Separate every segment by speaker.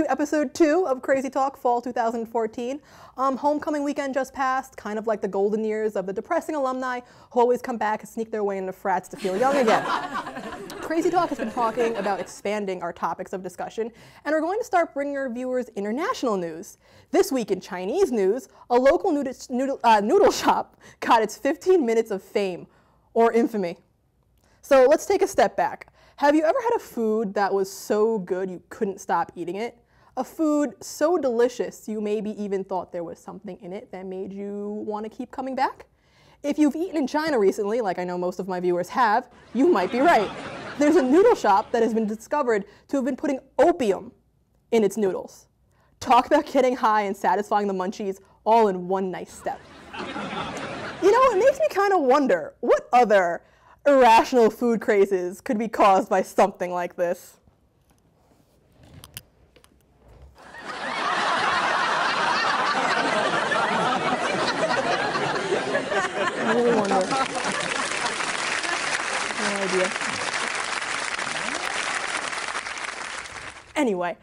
Speaker 1: episode 2 of Crazy Talk Fall 2014. Homecoming weekend just passed, kind of like the golden years of the depressing alumni who always come back and sneak their way into frats to feel young again. Crazy Talk has been talking about expanding our topics of discussion, and we're going to start bringing our viewers international news. This week in Chinese news, a local noodle shop got its 15 minutes of fame, or infamy. So let's take a step back. Have you ever had a food that was so good you couldn't stop eating it? A food so delicious you maybe even thought there was something in it that made you want to keep coming back? If you've eaten in China recently, like I know most of my viewers have, you might be right. There's a noodle shop that has been discovered to have been putting opium in its noodles. Talk about getting high and satisfying the munchies all in one nice step. You know, it makes me kind of wonder, what other irrational food crazes could be caused by something like this? I really wonder. No idea. Anyway,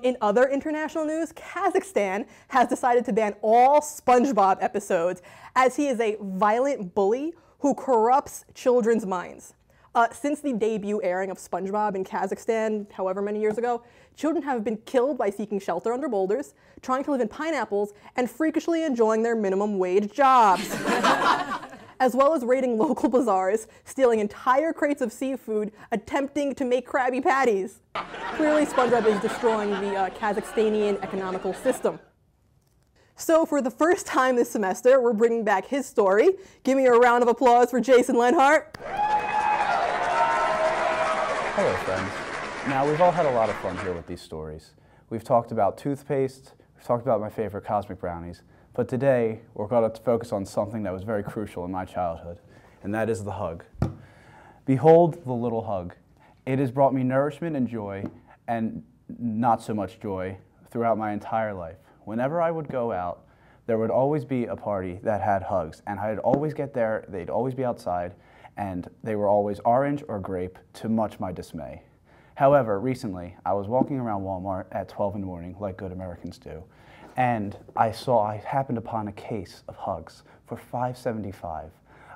Speaker 1: in other international news, Kazakhstan has decided to ban all SpongeBob episodes as he is a violent bully who corrupts children's minds. Since the debut airing of SpongeBob in Kazakhstan, however many years ago, children have been killed by seeking shelter under boulders, trying to live in pineapples, and freakishly enjoying their minimum wage jobs. As well as raiding local bazaars, stealing entire crates of seafood, attempting to make Krabby Patties. Clearly, SpongeBob is destroying the Kazakhstanian economical system. So for the first time this semester, we're bringing back his story. Give me a round of applause for Jason Lenhart.
Speaker 2: Hello, friends. Now, we've all had a lot of fun here with these stories. We've talked about toothpaste, we've talked about my favorite cosmic brownies, but today we're going to focus on something that was very crucial in my childhood, and that is the hug. Behold the little hug. It has brought me nourishment and joy, and not so much joy, throughout my entire life. Whenever I would go out, there would always be a party that had hugs, and I'd always get there, they'd always be outside, and they were always orange or grape, to much my dismay. However, recently, I was walking around Walmart at 12 in the morning, like good Americans do, and I happened upon a case of hugs for $5.75.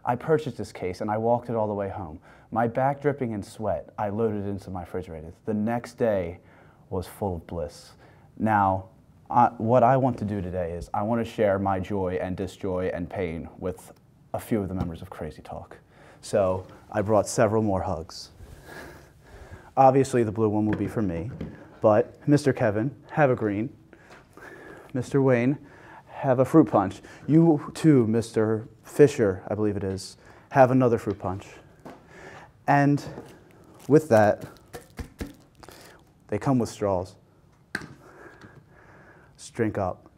Speaker 2: I purchased this case, and I walked it all the way home. My back dripping in sweat, I loaded it into my refrigerator. The next day was full of bliss. Now, what I want to do today is I want to share my joy and disjoy and pain with a few of the members of Crazy Talk. So I brought several more hugs. Obviously the blue one will be for me, but Mr. Kevin, have a green. Mr. Wayne, have a fruit punch. You too, Mr. Fisher, I believe it is, have another fruit punch. And with that, they come with straws. Drink up.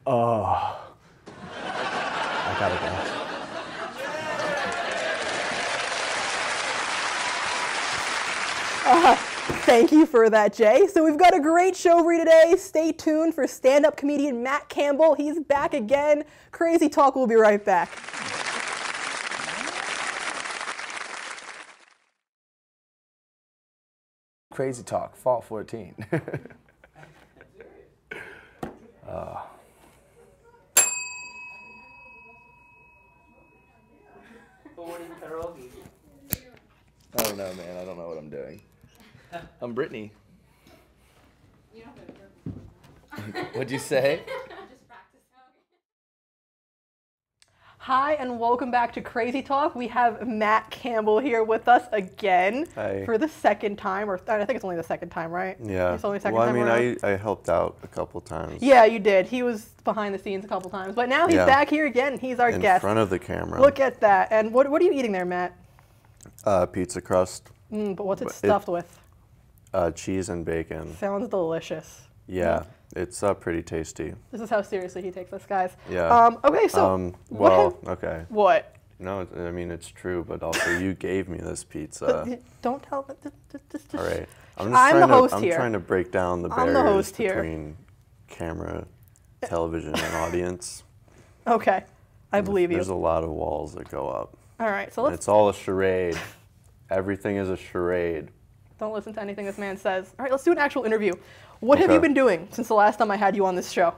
Speaker 2: Oh, I gotta go.
Speaker 1: Thank you for that, Jay. So we've got a great show for you today. Stay tuned for stand-up comedian Matt Campbell. He's back again. Crazy Talk will be right back.
Speaker 3: Crazy Talk, Fall 14. I don't know, man. I don't know what I'm doing. I'm Brittany. What'd you say?
Speaker 1: Hi, and welcome back to Crazy Talk. We have Matt Campbell here with us again.
Speaker 3: Hi.
Speaker 1: For the second time, or I think it's only the second time, right?
Speaker 3: Yeah.
Speaker 1: It's only the second
Speaker 3: well, I
Speaker 1: time
Speaker 3: mean,
Speaker 1: around.
Speaker 3: I helped out a couple times.
Speaker 1: Yeah, you did. He was behind the scenes a couple times, but now he's back here again. He's our guest.
Speaker 3: In front of the camera.
Speaker 1: Look at that. And what are you eating there, Matt?
Speaker 3: Pizza crust.
Speaker 1: But what's it stuffed with?
Speaker 3: Cheese and bacon.
Speaker 1: Sounds delicious.
Speaker 3: Yeah, it's pretty tasty.
Speaker 1: This is how seriously he takes us, guys.
Speaker 3: Yeah.
Speaker 1: Okay, so
Speaker 3: okay.
Speaker 1: What?
Speaker 3: No, I mean, it's true, but also you gave me this pizza.
Speaker 1: Don't tell me.
Speaker 3: All right.
Speaker 1: I'm the host here.
Speaker 3: I'm trying to break down the barriers between camera, television, and audience.
Speaker 1: Okay. I believe you.
Speaker 3: There's a lot of walls that go up.
Speaker 1: All right, so let's...
Speaker 3: It's all a charade. Everything is a charade.
Speaker 1: Don't listen to anything this man says. All right, let's do an actual interview. What have you been doing since the last time I had you on this show?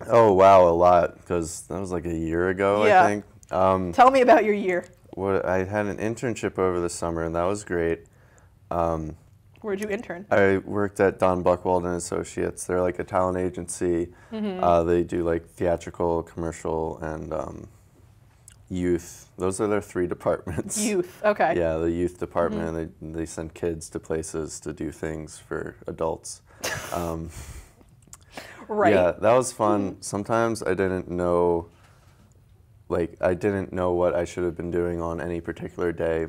Speaker 3: Oh, wow, a lot, because that was like a year ago, I think.
Speaker 1: Tell me about your year.
Speaker 3: I had an internship over the summer, and that was great.
Speaker 1: Where'd you intern?
Speaker 3: I worked at Don Buchwald and Associates. They're like a talent agency. They do like theatrical, commercial, and youth. Those are their 3 departments.
Speaker 1: Youth, okay.
Speaker 3: Yeah, the youth department. They send kids to places to do things for adults.
Speaker 1: Right.
Speaker 3: Yeah, that was fun. Sometimes I didn't know, I didn't know what I should have been doing on any particular day.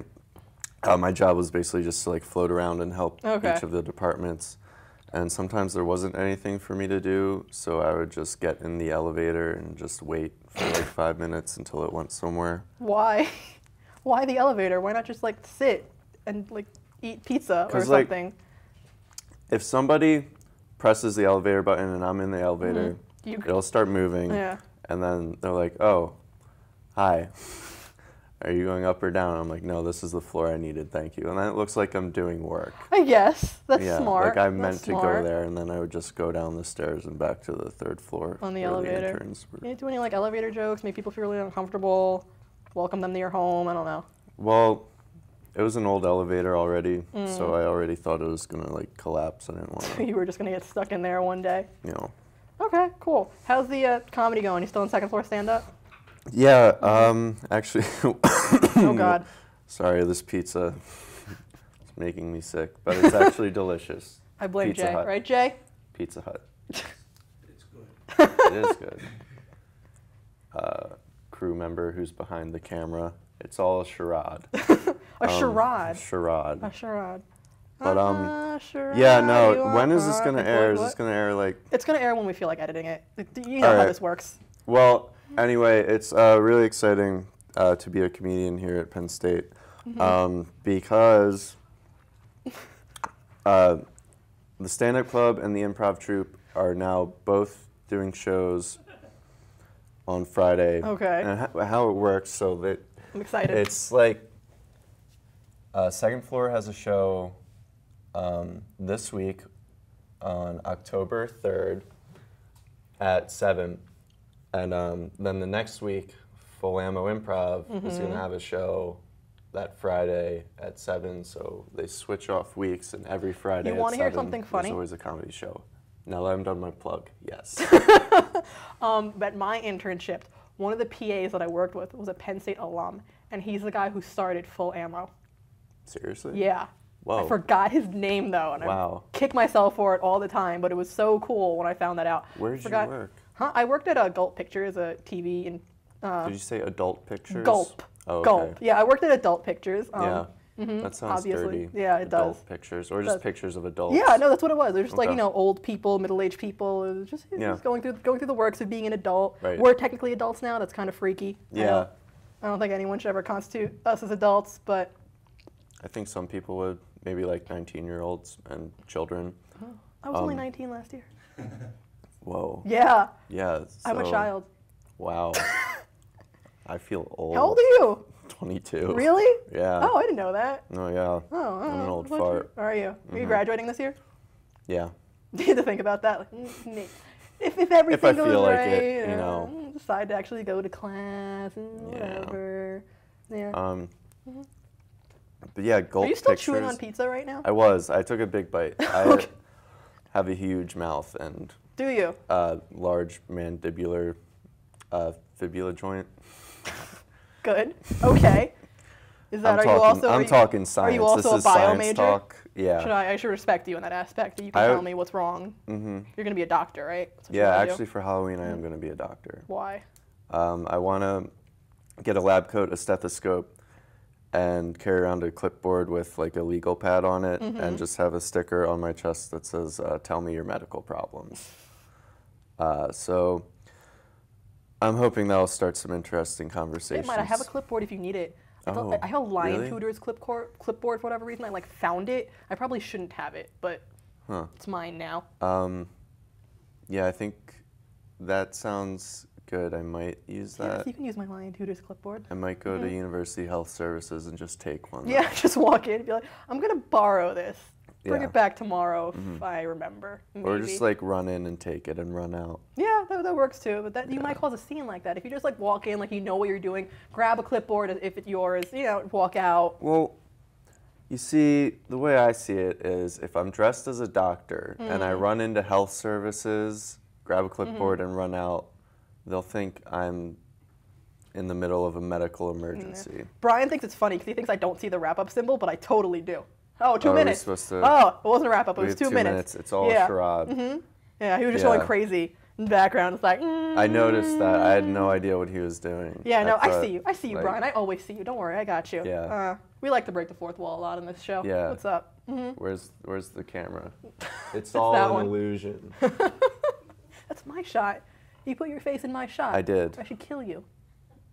Speaker 3: My job was basically just to float around and help each of the departments. And sometimes there wasn't anything for me to do, so I would just get in the elevator and just wait for 5 minutes until it went somewhere.
Speaker 1: Why? Why the elevator? Why not just sit and eat pizza or something?
Speaker 3: If somebody presses the elevator button and I'm in the elevator, it'll start moving.
Speaker 1: Yeah.
Speaker 3: And then they're like, oh, hi. Are you going up or down? I'm like, no, this is the floor I needed, thank you. And then it looks like I'm doing work.
Speaker 1: I guess. That's smart.
Speaker 3: I meant to go there, and then I would just go down the stairs and back to the 3rd floor.
Speaker 1: On the elevator. You do any elevator jokes, make people feel really uncomfortable, welcome them to your home, I don't know.
Speaker 3: Well, it was an old elevator already, so I already thought it was going to collapse. I didn't want to.
Speaker 1: You were just going to get stuck in there one day?
Speaker 3: You know.
Speaker 1: Okay, cool. How's the comedy going? You still in 2nd floor stand-up?
Speaker 3: Yeah, actually.
Speaker 1: Oh, God.
Speaker 3: Sorry, this pizza is making me sick, but it's actually delicious.
Speaker 1: I blame
Speaker 3: Pizza
Speaker 1: Jay.
Speaker 3: Hut.
Speaker 1: Right, Jay?
Speaker 3: Pizza Hut.
Speaker 4: It's good.
Speaker 3: It is good. Crew member who's behind the camera. It's all a charade.
Speaker 1: A charade?
Speaker 3: Charade.
Speaker 1: A charade.
Speaker 3: But,
Speaker 1: charade,
Speaker 3: yeah, no, when is this going to air? Is this going to air,
Speaker 1: It's going to air when we feel like editing it. You know how this works.
Speaker 3: Well, anyway, it's really exciting to be a comedian here at Penn State because the stand-up club and the improv troupe are now both doing shows on Friday.
Speaker 1: Okay.
Speaker 3: And how it works, so that
Speaker 1: I'm excited.
Speaker 3: it's 2nd Floor has a show this week on October 3rd at 7. And then the next week, Full Ammo Improv is going to have a show that Friday at 7. So they switch off weeks, and every Friday
Speaker 1: you
Speaker 3: at 7,
Speaker 1: hear something funny?
Speaker 3: there's always a comedy show. Now that I'm done my plug, yes.
Speaker 1: At my internship, one of the PAs that I worked with was a Penn State alum, and he's the guy who started Full Ammo.
Speaker 3: Seriously?
Speaker 1: Yeah.
Speaker 3: Whoa.
Speaker 1: I forgot his name, though, and I kick myself for it all the time, but it was so cool when I found that out.
Speaker 3: Where did you work?
Speaker 1: I worked at Gulp Pictures, a TV and...
Speaker 3: Did you say Adult Pictures?
Speaker 1: Gulp.
Speaker 3: Oh, okay.
Speaker 1: Gulp. Yeah, I worked at Adult Pictures.
Speaker 3: Yeah. That sounds
Speaker 1: obviously.
Speaker 3: dirty.
Speaker 1: Yeah, it
Speaker 3: adult
Speaker 1: does.
Speaker 3: Pictures, or just pictures of adults.
Speaker 1: Yeah, no, that's what it was. They're just old people, middle-aged people. It was just going through the works of being an adult.
Speaker 3: Right.
Speaker 1: We're technically adults now. That's kind of freaky.
Speaker 3: Yeah.
Speaker 1: I don't think anyone should ever constitute us as adults, but...
Speaker 3: I think some people would, maybe 19-year-olds and children.
Speaker 1: I was only 19 last year.
Speaker 3: Whoa.
Speaker 1: Yeah.
Speaker 3: Yeah.
Speaker 1: I'm a child.
Speaker 3: Wow. I feel old.
Speaker 1: How old are you?
Speaker 3: 22.
Speaker 1: Really?
Speaker 3: Yeah.
Speaker 1: Oh, I didn't know that.
Speaker 3: Oh, yeah.
Speaker 1: Oh,
Speaker 3: I'm an old fart.
Speaker 1: Are you? Are you graduating this year?
Speaker 3: Yeah.
Speaker 1: You had to think about that. If everything goes
Speaker 3: feel like
Speaker 1: right,
Speaker 3: it, you know.
Speaker 1: Decide to actually go to class and whatever. Yeah.
Speaker 3: But yeah, Gulp Pictures.
Speaker 1: Are you still chewing on pizza right now?
Speaker 3: I was. I took a big bite. I have a huge mouth and
Speaker 1: Do you?
Speaker 3: large mandibular fibula joint.
Speaker 1: Good. Okay. Is that?
Speaker 3: I'm talking science.
Speaker 1: Are you also
Speaker 3: this
Speaker 1: a
Speaker 3: is
Speaker 1: bio
Speaker 3: science
Speaker 1: major?
Speaker 3: talk. Yeah.
Speaker 1: I should respect you in that aspect. That you can tell me what's wrong. You're gonna be a doctor, right? That's what you
Speaker 3: Yeah,
Speaker 1: wanna do?
Speaker 3: actually, for Halloween, I am going to be a doctor.
Speaker 1: Why?
Speaker 3: I want to get a lab coat, a stethoscope, and carry around a clipboard with a legal pad on it, and just have a sticker on my chest that says, "Tell me your medical problems." So I'm hoping that'll start some interesting conversations.
Speaker 1: It might. I have a clipboard if you need it. I have a Lion Hooters clipboard for whatever reason. I found it. I probably shouldn't have it, but it's mine now.
Speaker 3: Yeah, I think that sounds good. I might use
Speaker 1: Yes,
Speaker 3: that.
Speaker 1: you can use my Lion Tutors clipboard.
Speaker 3: I might go to University Health Services and just take one.
Speaker 1: Yeah, just walk in and be like, I'm going to borrow this. Bring
Speaker 3: Yeah.
Speaker 1: it back tomorrow if I remember. Maybe.
Speaker 3: Or just like run in and take it and run out.
Speaker 1: Yeah, that works too. But that you might cause a scene like that. If you just like walk in like you know what you're doing, grab a clipboard if it's yours, walk out.
Speaker 3: Well, you see, the way I see it is if I'm dressed as a doctor and I run into health services, grab a clipboard and run out, they'll think I'm in the middle of a medical emergency.
Speaker 1: Brian thinks it's funny because he thinks I don't see the wrap-up symbol, but I totally do. Oh, 2
Speaker 3: Are we
Speaker 1: minutes.
Speaker 3: supposed to-
Speaker 1: Oh, it wasn't a wrap-up. It
Speaker 3: We
Speaker 1: was
Speaker 3: have
Speaker 1: 2 minutes.
Speaker 3: It's all a charade.
Speaker 1: Yeah, he was just
Speaker 3: Yeah.
Speaker 1: going crazy in the background. It's like,
Speaker 3: I noticed that. I had no idea what he was doing.
Speaker 1: Yeah, no, I
Speaker 3: thought,
Speaker 1: see you. I see you,
Speaker 3: like,
Speaker 1: Brian. I always see you. Don't worry, I got you.
Speaker 3: Yeah.
Speaker 1: We like to break the fourth wall a lot in this show.
Speaker 3: Yeah.
Speaker 1: What's up?
Speaker 3: Where's the camera? It's
Speaker 1: that
Speaker 3: all an
Speaker 1: one.
Speaker 3: illusion.
Speaker 1: That's my shot. You put your face in my shot.
Speaker 3: I did.
Speaker 1: I should kill you.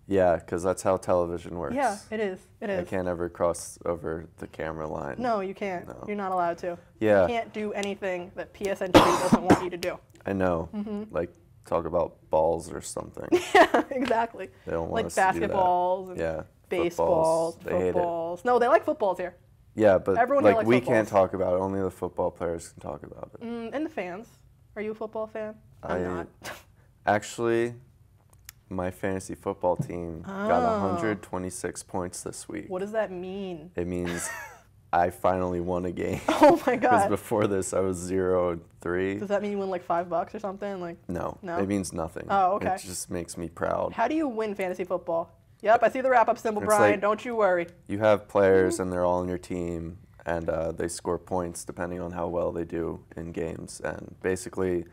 Speaker 3: Yeah, because that's how television works.
Speaker 1: Yeah, it is. It
Speaker 3: I
Speaker 1: is.
Speaker 3: can't ever cross over the camera line.
Speaker 1: No, you can't.
Speaker 3: No.
Speaker 1: You're not allowed to.
Speaker 3: Yeah.
Speaker 1: You can't do anything that PSNtv doesn't want you to do.
Speaker 3: I know. Like, talk about balls or something.
Speaker 1: Yeah, exactly.
Speaker 3: They don't want
Speaker 1: Like
Speaker 3: us to do that.
Speaker 1: basketballs and
Speaker 3: Yeah.
Speaker 1: baseballs,
Speaker 3: Footballs. They hate it.
Speaker 1: footballs. No, they like footballs here.
Speaker 3: Yeah, but
Speaker 1: Everyone here
Speaker 3: like
Speaker 1: likes
Speaker 3: we
Speaker 1: footballs.
Speaker 3: can't talk about it. Only the football players can talk about it.
Speaker 1: And the fans. Are you a football fan? I'm
Speaker 3: I-
Speaker 1: not.
Speaker 3: Actually, my fantasy football team got 126 points this week.
Speaker 1: What does that mean?
Speaker 3: It means I finally won a game.
Speaker 1: Oh my
Speaker 3: Because
Speaker 1: god.
Speaker 3: before this, I was 0-3.
Speaker 1: Does that mean you win like $5 or something? Like,
Speaker 3: No,
Speaker 1: No?
Speaker 3: it means nothing.
Speaker 1: Oh, okay.
Speaker 3: It just makes me proud.
Speaker 1: how do you win fantasy football? Yep, I see the wrap-up symbol,
Speaker 3: It's
Speaker 1: Brian.
Speaker 3: like-
Speaker 1: Don't you worry.
Speaker 3: You have players and they're all on your team, and they score points depending on how well they do in games. And basically,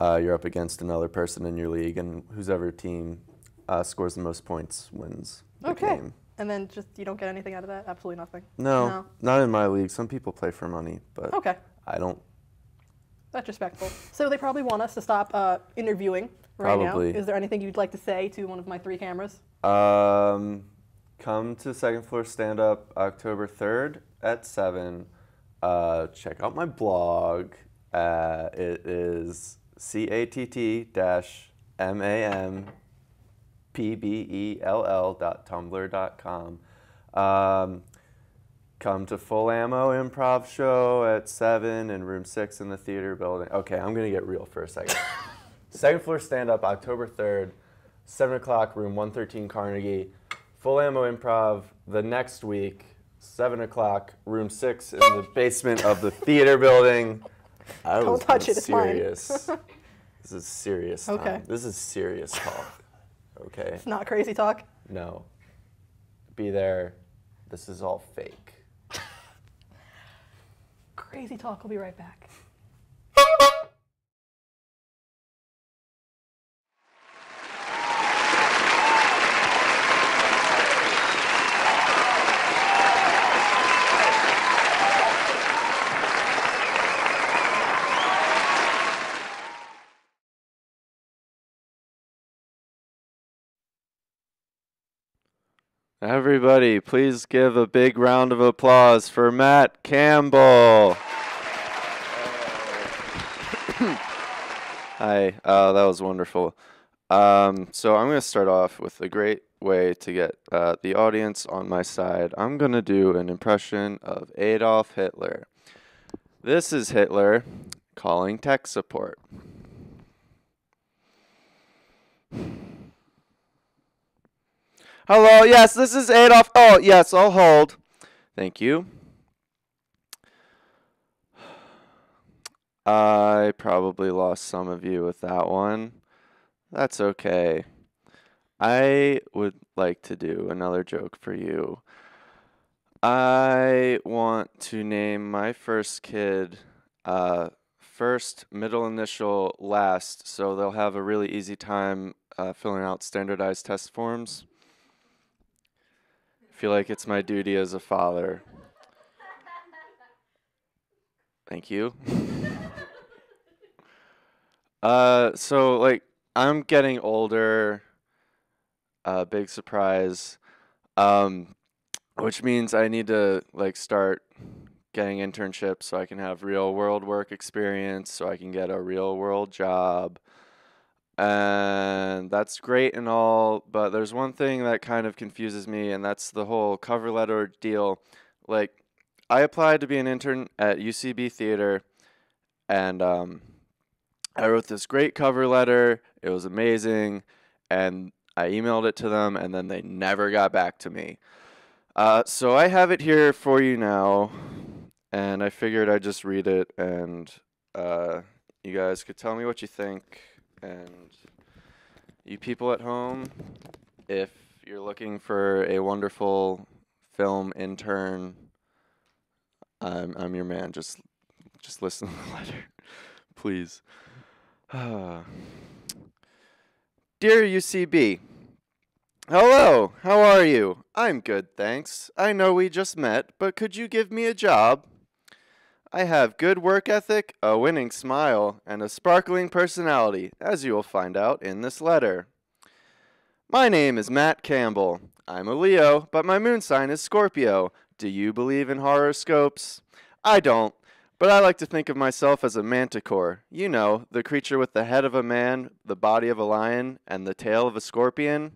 Speaker 3: you're up against another person in your league, and whoever team scores the most points wins the
Speaker 1: Okay.
Speaker 3: game.
Speaker 1: And then just you don't get anything out of that? Absolutely nothing.
Speaker 3: No, not in my league. Some people play for money, but
Speaker 1: Okay.
Speaker 3: I don't.
Speaker 1: That's respectful. So they probably want us to stop interviewing right
Speaker 3: Probably.
Speaker 1: now. Is there anything you'd like to say to one of my 3 cameras?
Speaker 3: Come to Second Floor Stand Up October 3rd at 7. Check out my blog. It is cattmampbell.tumblr.com. Come to Full Ammo Improv Show at 7 in room 6 in the theater building. Okay, I'm going to get real for a second. Second Floor Stand Up October 3rd, 7 o'clock, room 113 Carnegie. Full Ammo Improv the next week, 7 o'clock, room 6 in the basement of the theater building. I
Speaker 1: Don't
Speaker 3: was
Speaker 1: touch
Speaker 3: being
Speaker 1: it, it's mine.
Speaker 3: serious. This is serious time.
Speaker 1: Okay.
Speaker 3: This is serious talk. Okay?
Speaker 1: It's not crazy talk.
Speaker 3: No. Be there. This is all fake.
Speaker 1: Crazy talk. We'll be right back.
Speaker 3: Everybody, please give a big round of applause for Matt Campbell. Hi, that was wonderful. So I'm going to start off with a great way to get the audience on my side. I'm going to do an impression of Adolf Hitler. This is Hitler calling tech support. Hello, yes, this is Adolf. Oh, yes, I'll hold. Thank you. I probably lost some of you with that one. That's okay. I would like to do another joke for you. I want to name my first kid first, middle initial, last, so they'll have a really easy time filling out standardized test forms. I feel like it's my duty as a father. Thank you. So, like, I'm getting older. Big surprise. Which means I need to, like, start getting internships so I can have real world work experience, so I can get a real world job.
Speaker 5: And that's great and all, but there's one thing that kind of confuses me, and that's the whole cover letter deal. Like, I applied to be an intern at UCB Theater, and I wrote this great cover letter. It was amazing, and I emailed it to them, and then they never got back to me. So I have it here for you now, and I figured I'd just read it, and you guys could tell me what you think. And you people at home, if you're looking for a wonderful film intern, I'm your man. Just listen to the letter, please. Dear UCB, hello, how are you? I'm good, thanks. I know we just met, but could you give me a job? I have good work ethic, a winning smile, and a sparkling personality, as you will find out in this letter. My name is Matt Campbell. I'm a Leo, but my moon sign is Scorpio. Do you believe in horoscopes? I don't, but I like to think of myself as a manticore. You know, the creature with the head of a man, the body of a lion, and the tail of a scorpion.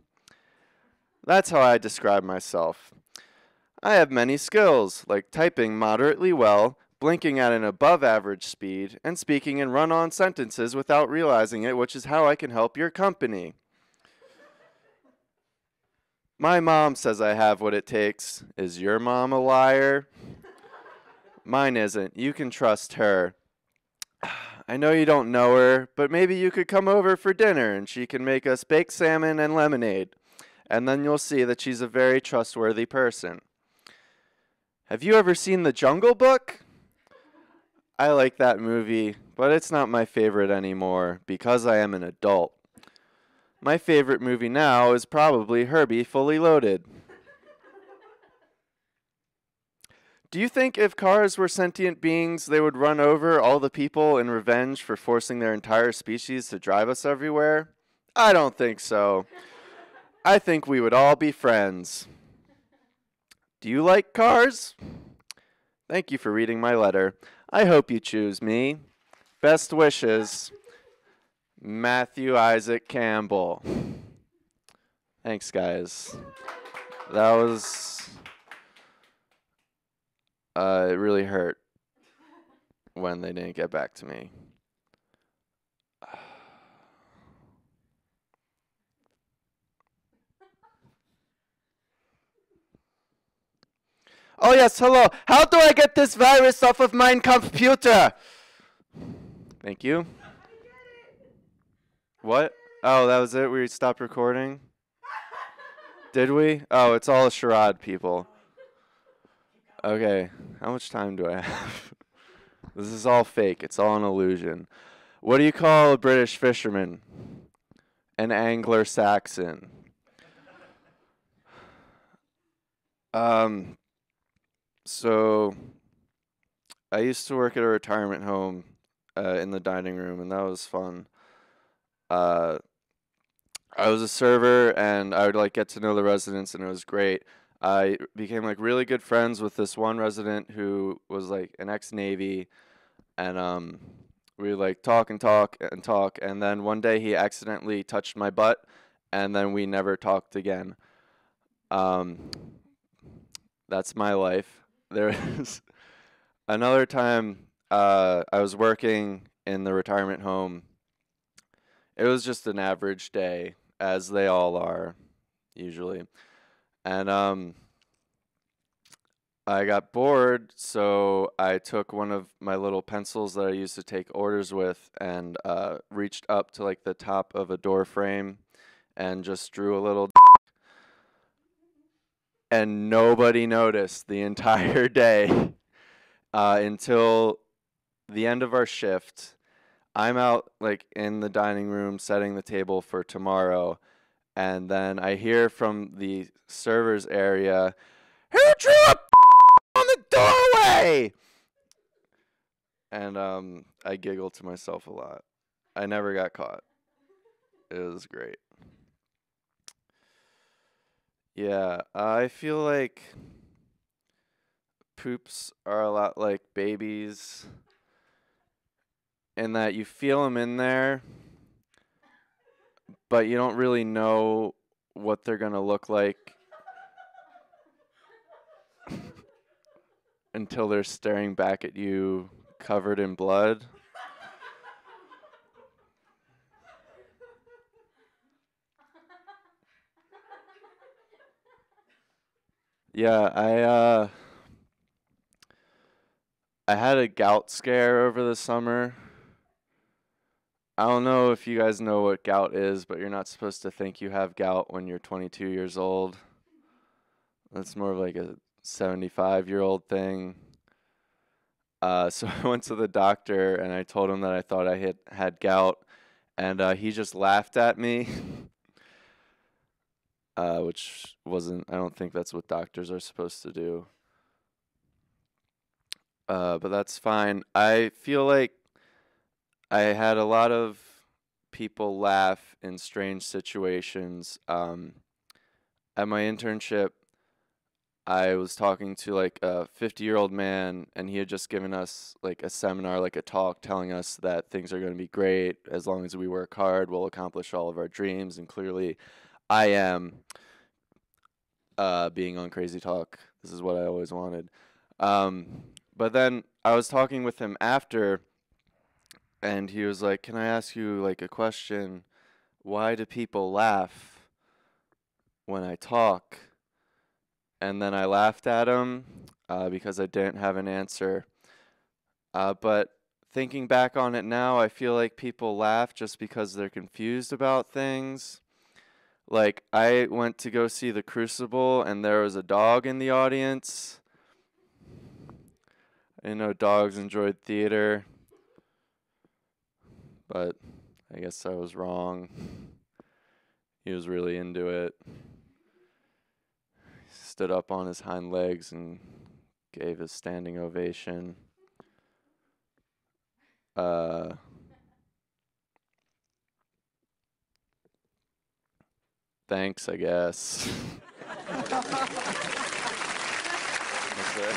Speaker 5: That's how I describe myself. I have many skills, like typing moderately well, blinking at an above-average speed, and speaking in run-on sentences without realizing it, which is how I can help your company. My mom says I have what it takes. Is your mom a liar? Mine isn't. You can trust her. I know you don't know her, but maybe you could come over for dinner and she can make us baked salmon and lemonade. And then you'll see that she's a very trustworthy person. Have you ever seen The Jungle Book? I like that movie, but it's not my favorite anymore because I am an adult. My favorite movie now is probably Herbie Fully Loaded. Do you think if cars were sentient beings, they would run over all the people in revenge for forcing their entire species to drive us everywhere? I don't think so. I think we would all be friends. Do you like cars? Thank you for reading my letter. I hope you choose me. Best wishes, Matthew Isaac Campbell. Thanks, guys. That was... it really hurt when they didn't get back to me. Oh yes, hello. How do I get this virus off of my computer? Thank you. What? Oh, that was it? We stopped recording? Did we? Oh, it's all a charade, people. Okay, how much time do I have? This is all fake. It's all an illusion. What do you call a British fisherman? An Anglo-Saxon. So, I used to work at a retirement home in the dining room, and that was fun. I was a server, and I would like get to know the residents, and it was great. I became like really good friends with this one resident who was like an ex-Navy, and we would like talk and talk and talk, and then one day he accidentally touched my butt, and then we never talked again. That's my life. There was another time I was working in the retirement home. It was just an average day, as they all are, usually. And I got bored, so I took one of my little pencils that I used to take orders with and reached up to like the top of a door frame and just drew a little and nobody noticed the entire day until the end of our shift. I'm out like in the dining room setting the table for tomorrow, and then I hear from the servers area, "Who drew a on the doorway?" And I giggled to myself a lot. I never got caught. It was great. Yeah, I feel like poops are a lot like babies in that you feel them in there, but you don't really know what they're gonna look like until they're staring back at you covered in blood. Yeah, I had a gout scare over the summer. I don't know if you guys know what gout is, but you're not supposed to think you have gout when you're 22 years old. That's more of like a 75-year-old thing. So I went to the doctor and I told him that I thought I had gout, and he just laughed at me, which wasn't, I don't think that's what doctors are supposed to do. But that's fine. I feel like I had a lot of people laugh in strange situations. At my internship, I was talking to like a 50-year-old man, and he had just given us like a seminar, like a talk, telling us that things are going to be great. As long as we work hard, we'll accomplish all of our dreams. And clearly, I am being on Crazy Talk. This is what I always wanted. But then I was talking with him after, and he was like, "Can I ask you like a question? Why do people laugh when I talk?" And then I laughed at him because I didn't have an answer. But thinking back on it now, I feel like people laugh just because they're confused about things. Like, I went to go see The Crucible, and there was a dog in the audience. I didn't know dogs enjoyed theater, but I guess I was wrong. He was really into it. He stood up on his hind legs and gave a standing ovation. Thanks, I guess. That's it.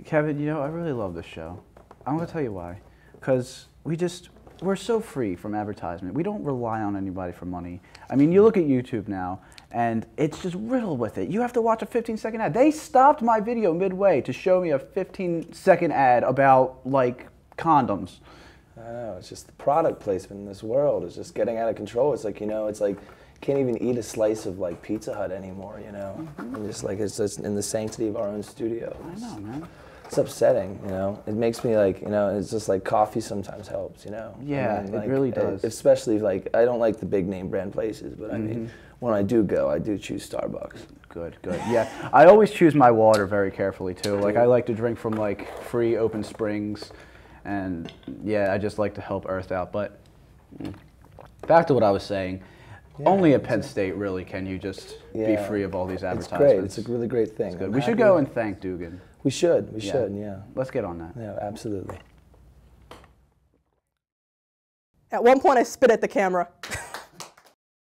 Speaker 2: Kevin, you know, I really love this show. I'm going to tell you why. Because we're so free from advertisement. We don't rely on anybody for money. I mean, you look at YouTube now, and it's just riddled with it. You have to watch a 15-second ad. They stopped my video midway to show me a 15-second ad about, like, condoms.
Speaker 6: I know, it's just the product placement in this world is just getting out of control. It's like, you know, it's like, can't even eat a slice of, like, Pizza Hut anymore, you know? Mm-hmm. And just, like, it's just in the sanctity of our own studio.
Speaker 2: I know, man.
Speaker 6: It's upsetting, you know? It makes me, like, you know, it's just like coffee sometimes helps, you know?
Speaker 2: Yeah,
Speaker 6: I mean, like,
Speaker 2: it really does.
Speaker 6: Especially, like, I don't like the big name brand places, but I mean, when I do go, I do choose Starbucks.
Speaker 2: Good, good. Yeah, I always choose my water very carefully, too. Like, I like to drink from, like, free open springs. And, yeah, I just like to help Earth out. But back to what I was saying. Yeah, only at Penn State, really, can you just be free of all these advertisements.
Speaker 6: It's great. It's a really great thing.
Speaker 2: We should go and thank Dugan.
Speaker 6: We should. We should, yeah.
Speaker 2: Let's get on that.
Speaker 6: Yeah, absolutely.
Speaker 1: At one point, I spit at the camera.